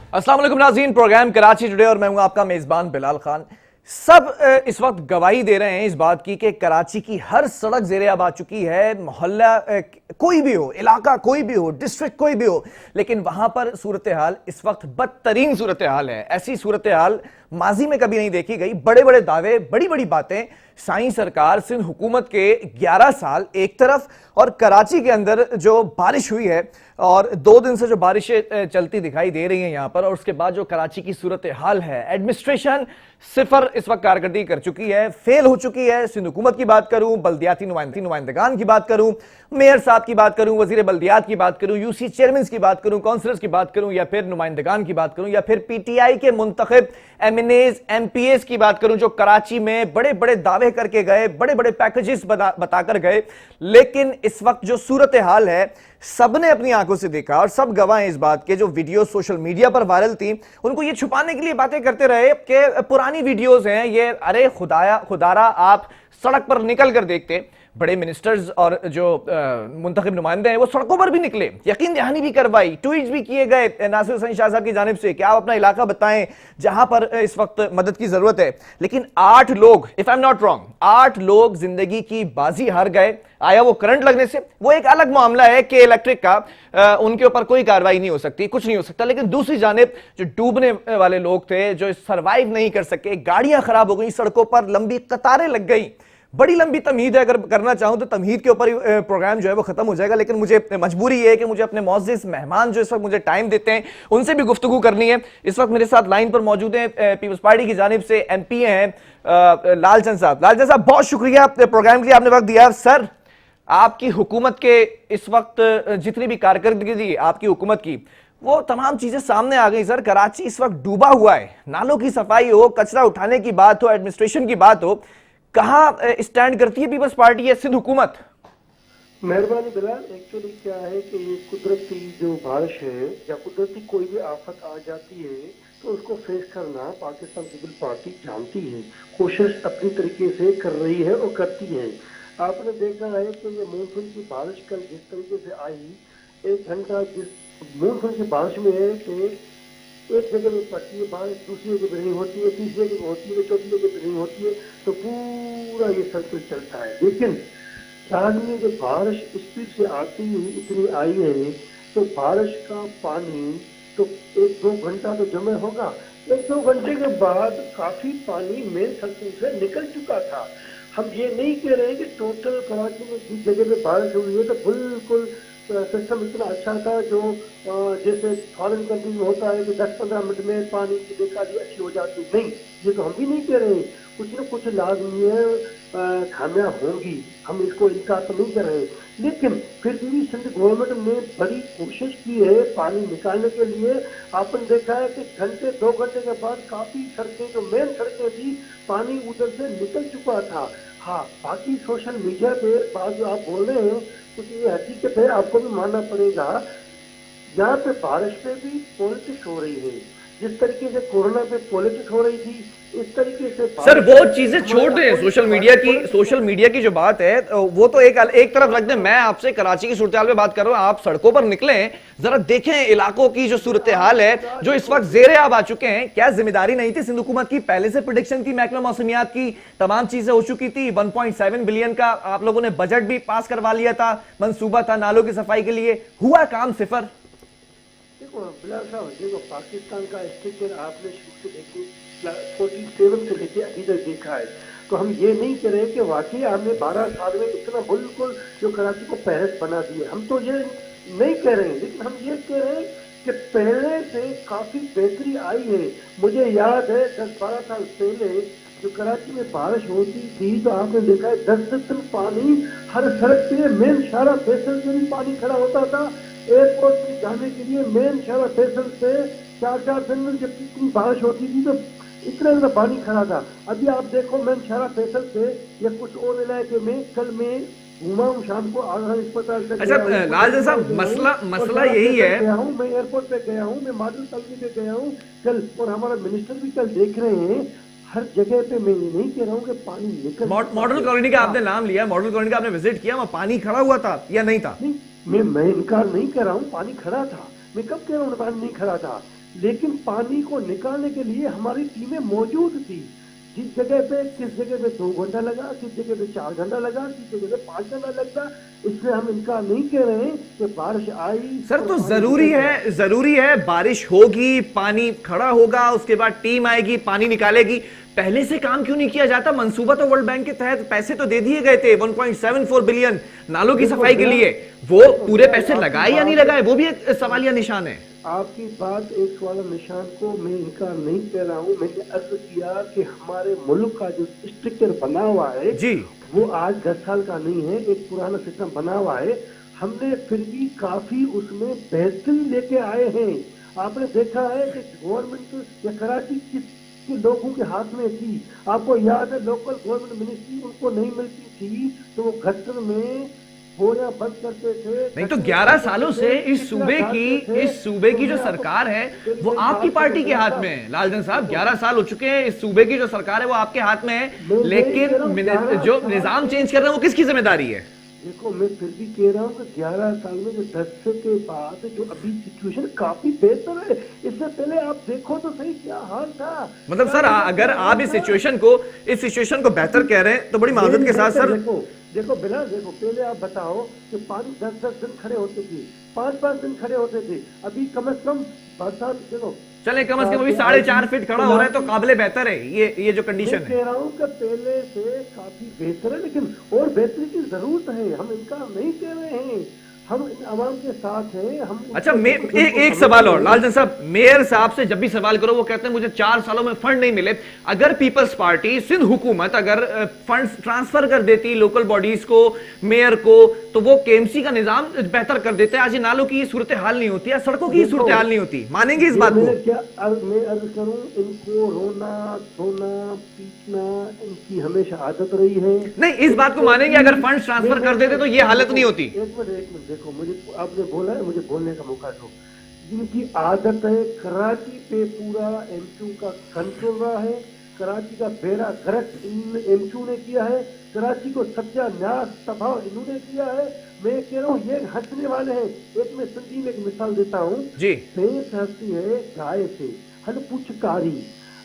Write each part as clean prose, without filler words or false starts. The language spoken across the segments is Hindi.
अस्सलाम वालेकुम नाज़रीन, प्रोग्राम कराची टुडे और मैं हूं आपका मेजबान बिलाल खान। सब इस वक्त गवाही दे रहे हैं इस बात की कि कराची की हर सड़क ज़ेरे-आब आ चुकी है। मोहल्ला कोई भी हो, इलाका कोई भी हो, डिस्ट्रिक्ट कोई भी हो, लेकिन वहां पर सूरत हाल इस वक्त बदतरीन सूरत हाल है। ऐसी सूरत हाल माजी में कभी नहीं देखी गई। बड़े बड़े दावे, बड़ी बड़ी बातें। साईं सरकार, सिंध हुकूमत के 11 साल एक तरफ और कराची के अंदर जो बारिश हुई है और 2 दिन से जो बारिशें चलती दिखाई दे रही हैं यहां पर, और उसके बाद जो कराची की सूरत हाल है, एडमिनिस्ट्रेशन सिफर इस वक्त कारकर्दगी कर चुकी है, फेल हो चुकी है। सिंध हुकूमत की बात करूं, बल्दियाती नुमाइंदगान की बात करूं, मेयर साहब की बात करूं, वजीर बल्दियात की बात करूं, यूसी चेयरमैन की बात करूं, काउंसलर्स की बात करूं, या फिर नुमाइंदगान की बात करूं, या फिर पीटीआई के मुंतखब एमएनएज एमपीएस की बात करूं, जो कराची में बड़े बड़े दावे करके गए, बड़े बड़े पैकेजेस बताकर गए, लेकिन इस वक्त जो सूरत हाल है सबने अपनी आंखों से देखा और सब गवाह हैं इस बात के। जो वीडियो सोशल मीडिया पर वायरल थी, उनको ये छुपाने के लिए बातें करते रहे कि पुरानी वीडियोस हैं ये। अरे खुदारा आप सड़क पर निकल कर देखते, बड़े मिनिस्टर्स और जो मुंतखब नुमाइंदे हैं वो सड़कों पर भी निकले, यकीन दहानी भी करवाई, ट्वीट्स भी किए गए नासिर हुसैन शाह साहब की जानिब से कि आप अपना इलाका बताएं जहां पर इस वक्त मदद की जरूरत है। लेकिन 8 लोग, if I am not wrong, 8 लोग जिंदगी की बाजी हार गए। आया वो करंट लगने से, वो एक अलग मामला है कि इलेक्ट्रिक का उनके ऊपर कोई कार्रवाई नहीं हो सकती, कुछ नहीं हो सकता। लेकिन दूसरी जानिब जो डूबने वाले लोग थे, जो सर्वाइव नहीं कर सके, गाड़ियां खराब हो गई, सड़कों पर लंबी कतारें लग गई। बड़ी लंबी तमहीद है, अगर करना चाहूं तो तमहीद के ऊपर ही प्रोग्राम जो है वो खत्म हो जाएगा, लेकिन मुझे मजबूरी है कि मुझे अपने मौजूद मेहमान जो इस वक्त मुझे टाइम देते हैं उनसे भी गुफ्तगू करनी है। इस वक्त मेरे साथ लाइन पर मौजूद हैं पीपल्स पार्टी की जानिब से एमपी हैं लालचंद साहब। लालचंद साहब, बहुत शुक्रिया प्रोग्राम के लिए आपने वक्त दिया। सर, आपकी हुकूमत के इस वक्त जितनी भी कारकर्दगी थी आपकी हुकूमत की, वो तमाम चीजें सामने आ गई। सर, कराची इस वक्त डूबा हुआ है, नालों की सफाई हो, कचरा उठाने की बात हो, एडमिनिस्ट्रेशन की बात हो, कहां स्टैंड करती है पीपल्स पार्टी या सिंध हुकूमत? मेहरबानी बिलाल, एक्चुअली क्या है कि ये कुदरती जो बारिश है या कुदरती कोई भी आफत आ जाती है तो उसको फेस करना पाकिस्तान पीपल पार्टी जानती है, कोशिश अपनी तरीके से कर रही है और करती है। आपने देखा है कि ये मानसून की बारिश कल जिस तरीके से आई, 1 घंटा जिस मानसून की बारिश में है कि एक जगह में पड़ती है बारिश, दूसरी जगह नहीं होती है, तीसरी जगह होती है, चौथी जगह नहीं होती है, तो पूरा ये सर्कल चलता है। लेकिन शायद में जब बारिश स्पीड से आती हुई इतनी आई है तो बारिश का पानी तो 1-2 घंटा तो जमा होगा। 1-2 घंटे के बाद काफी पानी मेन सर्कल से निकल चुका था। हम ये नहीं कह रहे हैं कि टोटल कराची में जिस जगह पे बारिश हुई है तो बिल्कुल सिस्टम इतना अच्छा था जो जैसे फॉरेन कंट्री में होता है कि 10-15 मिनट में पानी की निकासी अच्छी हो जाती। नहीं, ये तो हम भी नहीं कह रहे हैं। कुछ न कुछ लाजमी है, खामियां होंगी, हम इसको इनकार तो नहीं कर रहे। लेकिन फिर भी सिंध गवर्नमेंट ने बड़ी कोशिश की है पानी निकालने के लिए। आपने देखा है कि 2 घंटे के बाद काफी सड़कें, जो मेन सड़कें थी, पानी उधर से निकल चुका था। हाँ, बाकी सोशल मीडिया पे बात जो आप बोल रहे हैं कुछ ये हकीकत है, आपको भी मानना पड़ेगा। यहाँ पे बारिश पे भी पॉलिटिक्स हो रही है, जिस तरीके से कोरोना पे पॉलिटिक्स हो रही थी, इस तरीके से सर वो चीजें छोड़ दें। सोशल मीडिया की जो बात है वो तो एक तरफ रख दें। मैं आपसे कराची की सूरत हाल में बात कर रहा हूं। आप सड़कों पर निकले, जरा देखें इलाकों की जो सूरत हाल है, जो इस वक्त ज़ेरे-आब आ चुके हैं। क्या जिम्मेदारी नहीं थी सिंध हुकूमत की? पहले से प्रेडिक्शन थी, महकमा मौसमियात की तमाम चीजें हो चुकी थी। 1.7 बिलियन का आप लोगों ने बजट भी पास करवा लिया था, मंसूबा था नालों की सफाई के लिए, हुआ काम सिफर। देखो बिलाल साहब, देखो पाकिस्तान का स्ट्रक्चर आपने शुरू से देखो 47 से लेके अभी तक देखा है, तो हम ये नहीं कह रहे कि वाकई हमने 12 साल में इतना बिल्कुल जो कराची को पहले बना दिए, हम तो ये नहीं कह रहे हैं। लेकिन हम ये कह रहे हैं कि पहले से काफी बेहतरी आई है। मुझे याद है 10-12 साल पहले जो कराची में बारिश होती थी तो आपने देखा है 10 दिन पानी हर सड़क पे, मेन शारा फैसल से भी पानी खड़ा होता था। एयरपोर्ट पे जाने के लिए मेन शारा फैसल से 4-4 दिन में जब इतनी बारिश होती थी तो इतना पानी खड़ा था। अभी आप देखो मेन शारा फैसल से या कुछ और इलाके में, कल में घूमा हूँ शाम को आगरा अस्पताल तक। अच्छा लाल साहब, मसला यही है। गया हूँ मैं, एयरपोर्ट पे गया हूँ मैं, मॉडल कॉलोनी पे गया हूँ कल, और हमारा मिनिस्टर भी कल देख रहे हैं। हर जगह पे मैं ये नहीं कह रहा हूँ कि पानी निकल। मॉडल कॉलोनी का आपने नाम लिया, मॉडल कॉलोनी का आपने विजिट किया, वहां पानी खड़ा हुआ था या नहीं था? नहीं, मैं इनकार नहीं कर रहा हूँ, पानी खड़ा था। मैं कब कह रहा हूँ पानी नहीं खड़ा था? लेकिन पानी को निकालने के लिए हमारी टीमें मौजूद थी। जिस जगह पे, किस जगह पे 2 घंटा लगा, किस जगह पे 4 घंटा लगा, किस जगह पे 5 घंटा लगता, इसलिए हम इनका नहीं कह रहे हैं कि बारिश आई सर तो जरूरी है बारिश होगी, पानी खड़ा होगा, उसके बाद टीम आएगी, पानी निकालेगी। पहले से काम क्यों नहीं किया जाता? मंसूबा तो वर्ल्ड बैंक के तहत पैसे तो दे दिए गए थे 1.74 बिलियन नालों की सफाई के लिए। वो पूरे पैसे लगाए या नहीं लगाए, वो भी एक सवालिया निशान है। आपकी बात एक सवाल निशान को मैं इनकार नहीं कह रहा हूँ। मैंने अर्ज किया कि हमारे मुल्क का जो स्ट्रक्चर बना हुआ है जी, वो आज 10 साल का नहीं है, एक पुराना सिस्टम बना हुआ है। हमने फिर भी काफी उसमें बेहतरी लेके आए हैं। आपने देखा है कि गवर्नमेंट या कराची के लोगों के हाथ में थी। आपको याद है लोकल गवर्नमेंट मिनिस्ट्री उनको नहीं मिलती थी तो वो गटर में बोरियां बंद करते थे। नहीं तो 11 सालों से इस सूबे की जो सरकार है वो आपकी पार्टी के हाथ में है। लालचंद साहब 11 साल हो चुके हैं, इस सूबे की जो सरकार है वो आपके हाथ में है, लेकिन जो निजाम चेंज कर रहे हैं वो किसकी जिम्मेदारी है? देखो मैं फिर भी कह रहा हूँ कि 11 साल में जो 10 के बाद जो अभी सिचुएशन काफी बेहतर है। इससे पहले आप देखो तो सही क्या हाल था। मतलब सर अगर आप इस सिचुएशन को बेहतर कह रहे हैं तो बड़ी माजरत के साथ सर देखो बिलाल, देखो पहले आप बताओ कि पानी 10-10 दिन खड़े होते थे, 5-5 दिन खड़े होते थे। अभी कम से कम बरसात देखो, चले कम से कम अभी 4.5 फीट खड़ा हो रहा है तो काबिले बेहतर है ये जो कंडीशन है। कह रहा हूँ कि पहले से काफी बेहतर है, लेकिन और बेहतरी की जरूरत है। हम इनका नहीं कह रहे हैं, हम आवाम के साथ हैं। हम अच्छा एक सवाल और लालचंद साहब, मेयर साहब से जब भी सवाल करो वो कहते हैं मुझे 4 सालों में फंड नहीं मिले। अगर पीपल्स पार्टी सिंध हुकूमत अगर फंड ट्रांसफर कर देती लोकल बॉडीज को, मेयर को, तो वो केएमसी का निजाम बेहतर कर देते। आज नालों की सूरत हाल नहीं होती, सड़कों की सूरत हाल नहीं होती। मानेंगे इस बात को? मैं अर्ज करूं, इनको रोना धोना पीटना इनकी हमेशा आदत रही है। नहीं इस बात को मानेंगे अगर फंड ट्रांसफर कर देते तो ये हालत नहीं होती। एक मिनट देखो, मुझे आपने बोला है, मुझे बोलने का मौका दो। जिनकी आदत है, कराची पे पूरा एमक्यू का कंट्रोल रहा है, कराची का बेड़ा गर्क एमक्यू ने किया है, कराची को सत्यानाश तबाह इन्होंने किया है। मैं कह रहा हूँ ये हंसने वाले हैं। एक मैं संजीव एक मिसाल देता हूँ जी। भैंस हंसती है गाय से, हल पुचकारी।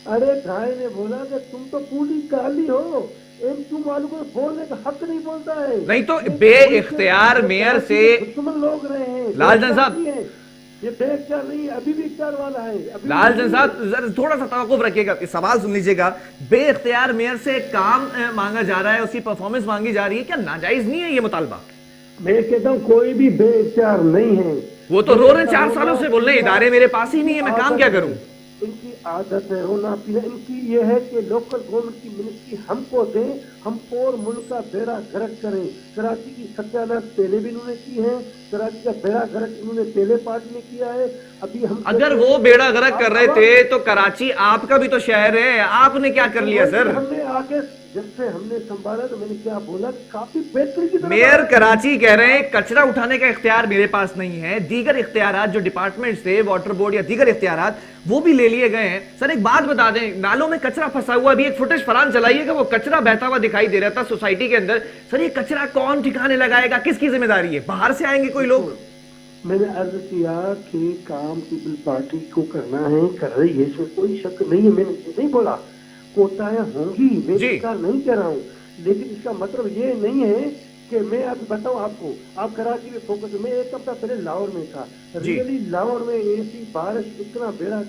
अरे गाय ने बोला कि तुम तो पूरी काली हो, एमक्यू वालों को बोलने का हक नहीं बोलता है। नहीं तो बेइख्तियार मेयर से दुश्मन लोग रहे हैं। लालचंद साहब ये बेइख्तियार नहीं, अभी भी इख्तियार वाला है। लालचंद साहब थोड़ा सा तवक्कुफ रखिएगा, सवाल सुन लीजिएगा। बेइख्तियार मेयर से काम मांगा जा रहा है, उसकी परफॉर्मेंस मांगी जा रही है, क्या नाजायज नहीं है ये मुतालबा? मैं कहता हूँ कोई भी बेइख्तियार नहीं है। वो तो रो रहे 4 सालों से, बोल रहे इदारे मेरे पास ही नहीं है, मैं काम क्या करूं? इनकी आदत है रोना पीना। इनकी ये है कि लोकल गवर्नमेंट की मिनिस्ट्री हमको दें, हम और मुल्क का बेड़ा गर्क करें। कराची की सत्यानाश पहले भी इन्होंने की है, कराची का बेड़ा गर्क इन्होंने पहले पार्टी में किया है। अभी हम अगर वो बेड़ा गर्क कर रहे थे तो कराची आपका भी तो शहर है, आपने क्या कर लिया सर? हमने आगे जब से हमने संभाला तो मैंने क्या बोला, काफी बेहतरी की तरफ। मेयर कराची कह रहे हैं कचरा उठाने का इख्तियार मेरे पास नहीं है, दीगर इख्तियारात जो डिपार्टमेंट थे, वाटर बोर्ड या दीगर इख्तियारात, वो भी ले लिए गए हैं। सर एक बात बता दें, नालों में कचरा फंसा हुआ, अभी एक फुटेज फरान चलाइएगा, वो कचरा बहता हुआ दिखाई दे रहा था सोसाइटी के अंदर। सर ये कचरा कौन ठिकाने लगाएगा, किसकी जिम्मेदारी है? बाहर से आएंगे कोई लोग? मैंने अर्ज किया कि काम पीपल पार्टी को करना है, कर रही है, इसमें कोई शक नहीं है। मैंने नहीं बोला कोतायां होंगी, मैं इसका नहीं कह रहा हूँ, लेकिन इसका मतलब ये नहीं है कि मैं अब बताऊं आपको, आप कराची में फोकस। मैं एक हफ्ता पहले लाहौर में था, रियली लाहौर में ऐसी बारिश, इतना बेड़ा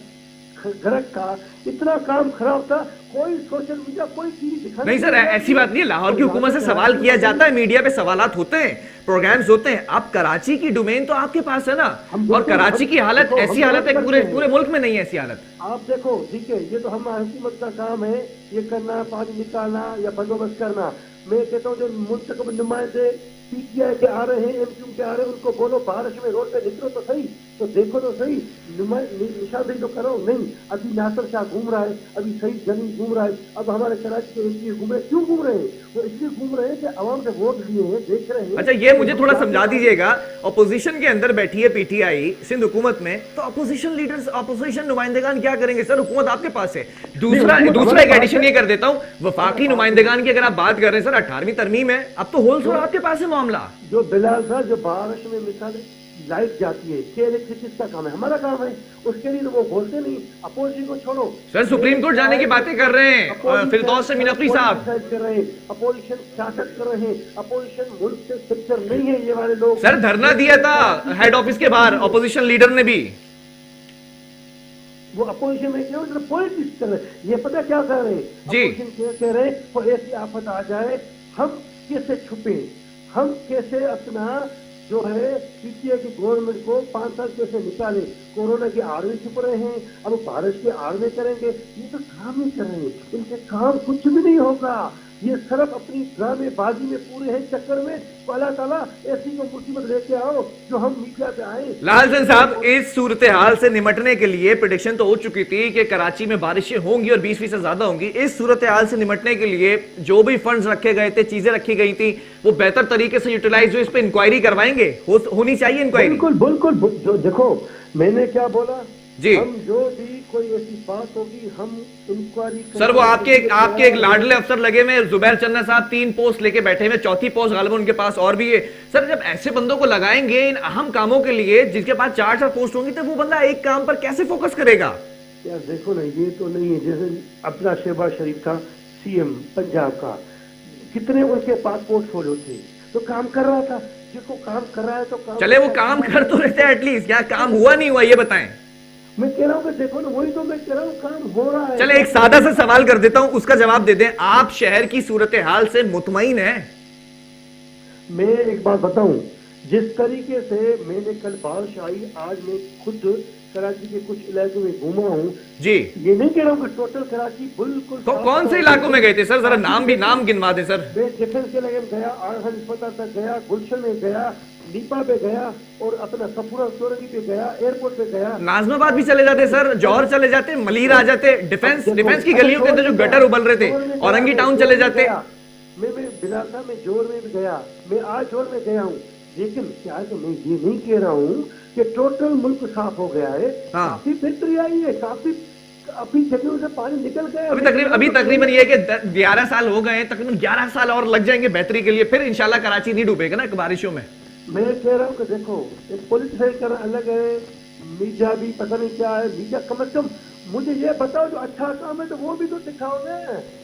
गर्क का, इतना काम खराब था, कोई सोशल मीडिया कोई चीज दिखा नहीं सर ऐसी बात नहीं है। लाहौर की हुकूमत से सवाल किया जाता है, मीडिया पे सवालात होते हैं, प्रोग्राम्स होते हैं। आप कराची की डोमेन तो आपके पास है ना, और कराची की हालत ऐसी हालत है, पूरे मुल्क में नहीं है ऐसी हालत। आप देखो ठीक है, ये तो हमारी हुकूमत का काम है, ये करना, पानी निकालना या बंदोबस्त करना। मैं कहता हूँ जो मुंतखब नुमाइंदे पीटीआई के आ रहे हैं, एमक्यू के आ रहे हैं, उनको बोलो बारिश में रोड पे निकलो तो सही, तो देखो तो सही, निशानदेही तो करो। नहीं, अभी नासिर शाह घूम रहा है, अभी सईद जनी घूम रहा है, अब हमारे कराची के एमपी घूम रहे। क्यों घूम रहे हैं? वो इसलिए घूम रहे हैं कि आवाम से वोट लिए हैं, देख रहे हैं। अच्छा ये मुझे थोड़ा समझा दीजिएगा, अपोजिशन के अंदर बैठी है पीटीआई सिंध हुकूमत में, तो अपोजिशन लीडर्स, अपोजिशन नुमाइंदेगान क्या करेंगे? सर हुकूमत आपके पास है। दूसरा एक एडिशन ये कर देता हूं, वफाकी नुमाइंदेगान की अगर आप बात कर रहे हैं सर, 18वीं तरमीम है, अब तो होल सोल आपके पास है मामला। जो बिलाल साहब जो बारिश में मिसाल लाइट जाती है, क्या इलेक्ट्रिसिटी का काम है? हमारा काम है, उसके लिए तो वो बोलते नहीं। अपोजिशन को छोड़ो सर, सुप्रीम कोर्ट जाने की बातें कर रहे हैं फिरदौस से मीनाफ्री साहब। कर रहे हैं, अपोजिशन सियासत कर रहे हैं, अपोजिशन मुल्क से सिक्योर नहीं है ये वाले लोग। सर, धरना दिया था हेड ऑफिस के बाहर अपोजिशन लीडर ने भी। वो अपोजिशन में क्यों पॉलिटिक्स कर रहे हैं? ये पता क्या कर रहे हैं जी। अपोजिशन क्या कह रहे हैं? कोई ऐसी आफत आ जाए, हम कैसे छुपे, हम कैसे अपना जो है पीटीआई की गवर्नमेंट को 5 साल कैसे निकाले? कोरोना की आड़ में छुप रहे हैं, अब भारत के आड़ में करेंगे। ये तो काम ही कर रहे हैं, इनके काम कुछ भी नहीं होगा। ये सिर्फ अपनी ड्रामेबाजी में पूरे हैं चक्कर में। तो अल्लाह ताला ऐसी को मुसीबत लेके आओ जो हम मीडिया पे आए। लाल चंद साहब, इस सूरत हाल से निमटने के लिए प्रेडिक्शन तो हो चुकी थी कि कराची में बारिशें होंगी और 20% ज्यादा होंगी। इस सूरत हाल से निमटने के लिए जो भी फंड्स रखे गए थे, चीजें रखी गई थी, वो बेहतर तरीके से यूटिलाइज हो, इस पे इंक्वायरी करवाएंगे? होनी चाहिए इंक्वायरी। बिल्कुल बिल्कुल। जो देखो मैंने क्या बोला जी। हम जो भी कोई ऐसी बात होगी हम इंक्वायरी। सर, वो आपके एक लाडले अफसर लगे में जुबैर चन्ना साहब 3 पोस्ट लेके बैठे हुए, 4थी पोस्ट गालिबन उनके पास और भी है। सर, जब ऐसे बंदों को लगाएंगे इन अहम कामों के लिए, जिसके पास 4 पोस्ट होंगी, तो वो बंदा एक काम पर कैसे फोकस करेगा? यार देखो ना, ये तो नहीं है। जैसे अपना शहबाज शरीफ था सीएम पंजाब का, कितने उनके पास पोर्टफोलियो थे, तो काम कर रहा था। जिसको काम कर रहा है तो काम चले, वो काम कर तो रहते हैं एटलीस्ट। क्या काम हुआ नहीं हुआ ये बताएं। मैं कह रहा हूँ कि देखो ना, वही तो मैं कह रहा हूँ, काम हो रहा है। चले, एक सादा सा सवाल कर देता हूं, उसका जवाब दे दें। आप शहर की सूरत हाल से मुतमईन हैं? मैं एक बात बताऊं, जिस तरीके से मैंने कल बारिश आई, आज मैं खुद कराची के कुछ इलाकों में घूमा हूँ जी। ये नहीं कह रहा हूँ कि टोटल कराची बिल्कुल। कौन से इलाकों में गए थे सर? जरा नाम गिनवा दें सर। मैं डिफेंस के लगे गया, आरहन अस्पताल तक गया, गुलशन में गया, लीपा पे गया, और अपना सफूरा सोरंगी पे गया, एयरपोर्ट पे गया। नाजमाबाद भी चले जाते सर, जौहर चले जाते, मलीर आ जाते, डिफेंस की गलियों के अंदर जो गटर उबल रहे थे, औरंगी टाउन चले जाते। मैं बिलासा में जोर में भी गया, मैं आज जोर में गया हूँ। लेकिन क्या है कि मैं ये नहीं कह रहा हूँ कि टोटल मुल्क साफ हो गया है। हाँ। काफी बेहतरी आई है, काफी अभी जगहों से पानी निकल गया। अभी तकरीबन ये कि 11 साल हो गए, तकरीबन 11 साल और लग जाएंगे बेहतरी के लिए, फिर इंशाल्लाह कराची नहीं डूबेगा ना बारिशों में। मैं कह रहा हूँ कि देखो, एक पॉलिटिक्स करना अलग है, मीडिया भी पता नहीं क्या है। मीडिया कम से कम मुझे ये बताओ जो अच्छा काम है तो वो भी तो दिखाओ ना।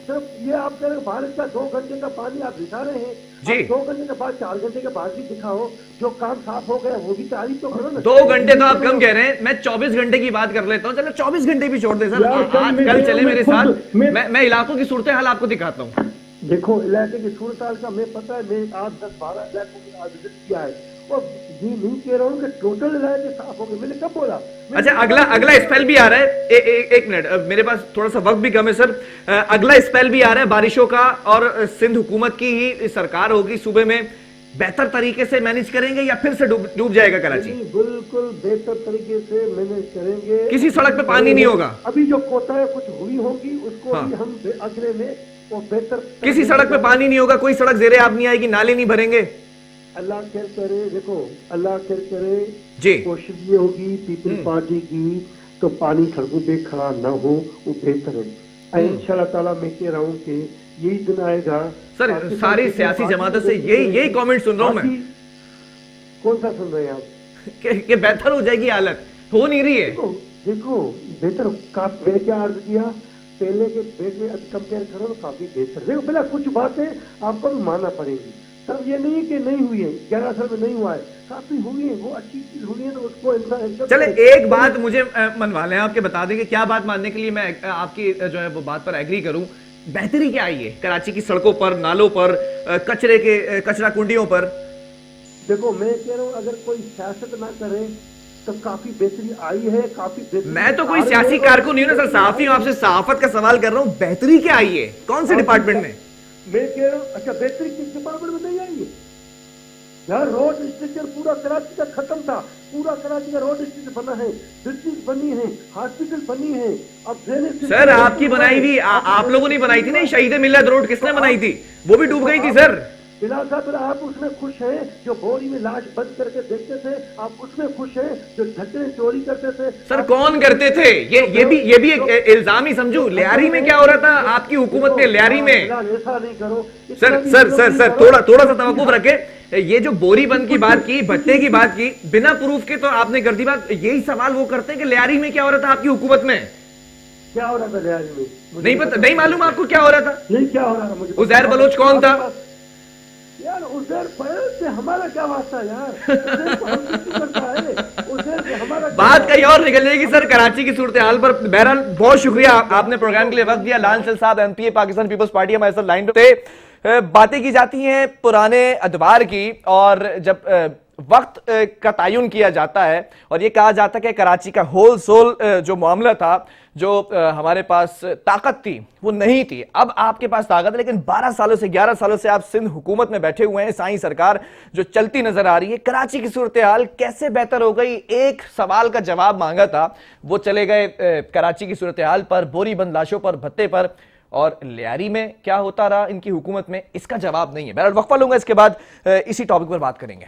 सिर्फ ये आप कह रहे हैं बारिश का 2 घंटे का पानी आप दिखा रहे हैं जी। 2 घंटे के बाद 4 घंटे के बाद भी दिखाओ, जो काम साफ हो गया वो भी तारीफ तो करो ना। 2 घंटे तो आप कम कह रहे हैं, मैं 24 घंटे की बात कर लेता हूँ। चलो 24 घंटे भी छोड़ दे सर, आज कल चले मेरे साथ, मैं इलाकों की सूरत हाल आपको दिखाता हूँ। देखो इलाके की सूरत हाल का मैं पता है, मैं 8-10-12 इलाकों की आज विजिट किया है, और ये नहीं कह रहा हूँ कि टोटल इलाके साफ हो गए। मैंने कब बोला? अच्छा, अगला स्पेल भी आ रहा है। एक मिनट, मेरे पास थोड़ा सा वक्त भी कम है सर। अगला स्पेल भी आ रहा है बारिशों का, और सिंध हुकूमत की ही सरकार होगी, सूबे में बेहतर तरीके से मैनेज करेंगे या फिर से डूब जाएगा कराची? बिल्कुल बेहतर तरीके से मैनेज करेंगे। किसी सड़क पे पानी नहीं होगा। अभी जो कोताही कुछ हुई होगी उसको हाँ। भी हम अगले में वो बेहतर। किसी सड़क पे पानी नहीं होगा, कोई सड़क ज़ेरे आब नहीं आएगी, नाले नहीं भरेंगे। अल्लाह खैर करे। देखो अल्लाह खैर करे जी। कोशिश ये होगी पीपल पार्टी की, तो पानी सड़कों पे खड़ा ना हो, वो बेहतर है। इंशाल्लाह ताला मैं कह रहा हूँ कि यही दिन आएगा सर। सारी सियासी जमातों से यही कमेंट सुन रहा हूँ मैं। कौन सा सुन रहे हैं आप? कि बेहतर हो जाएगी, हालत हो नहीं रही है। देखो बेहतर का क्या अर्ज किया, पहले के बेटे कंपेयर करो तो काफी बेहतर। देखो पहले कुछ बातें आपको भी मानना पड़ेगी, तब ये नहीं कि नहीं हुई है, 11 साल में नहीं हुआ है, काफी हुई है, वो अच्छी चीज हुई है, तो उसको इंसान। चले, एक बात मुझे मनवा लें आपके, बता दें कि क्या बात मानने के लिए मैं आपकी जो है वो बात पर एग्री करूं। बेहतरी क्या आई है कराची की सड़कों पर, नालों पर, कचरा कुंडियों पर? देखो मैं कह रहा हूँ अगर कोई सियासत ना करे तो काफी बेहतरी आई है, काफी बेहतरी। मैं तो कोई सियासी कारकुन नहीं हूं ना सर, सहाफी हूं, आपसे सहाफत का सवाल कर रहा हूं। बेहतरी क्या आई है, कौन से डिपार्टमेंट में? मैं कह रहा हूँ अच्छा बेहतरी किस डिपार्टमेंट में नहीं आई है? यार रोड स्ट्रक्चर पूरा कराची का खत्म था, पूरा कराची का रोड स्ट्रक्चर बना है, ब्रिजेस बनी है, हॉस्पिटल बनी है। अब सर आपकी बनाई हुई, आप लोगों ने बनाई थी ना शहीद मिल्लत रोड, किसने बनाई थी? वो भी डूब गई थी सर। बिलाल साहब आप उसमें खुश हैं जो बोरी में लाश बंद करके देखते थे, आप उसमें खुश हैं जो ढक्कन चोरी करते थे? सर कौन करते थे? ये भी एक इल्जाम ही समझू। लियारी में क्या हो रहा था आपकी हुकूमत में? लियारी में ऐसा नहीं करो सर थोड़ा सा तवक्कुफ रखे। ये जो बोरीबंद की बात की, भट्टे की बात की, बिना प्रूफ के तो आपने कर दी बात। यही सवाल वो करते हैं कि लियारी में क्या हो रहा था आपकी हुकूमत में? क्या हो रहा था लिहाज में? मुझे नहीं पता, नहीं मालूम आपको क्या हो रहा था? नहीं, क्या हो रहा था मुझे उजैर बलोच कौन था? यार उजैर बलोच से हमारा क्या वास्ता यार? उजैर को हम किसी करता है? उजैर से हमारा क्या बात कहीं और निकल जाएगी सर कराची की सूरत हाल पर। बहरहाल बहुत शुक्रिया आपने प्रोग्राम के लिए वक्त दिया। लांसल साहब एमपी पाकिस्तान पीपल्स पार्टी हमारे साथ लाइन पे। बातें की जाती हैं पुराने अदवार की, और जब वक्त का तयन किया जाता है और ये कहा जाता है कि कराची का होल सोल जो मामला था, जो हमारे पास ताकत थी वो नहीं थी। अब आपके पास ताकत है, लेकिन 12 सालों से 11 सालों से आप सिंध हुकूमत में बैठे हुए हैं। साईं सरकार जो चलती नजर आ रही है, कराची की सूरत हाल कैसे बेहतर हो गई? एक सवाल का जवाब मांगा था, वो चले गए कराची की सूरत हाल पर, बोरीबंद लाशों पर, भत्ते पर, और लियारी में क्या होता रहा इनकी हुकूमत में, इसका जवाब नहीं है। बहरहाल वक्फा लूंगा, इसके बाद इसी टॉपिक पर बात करेंगे।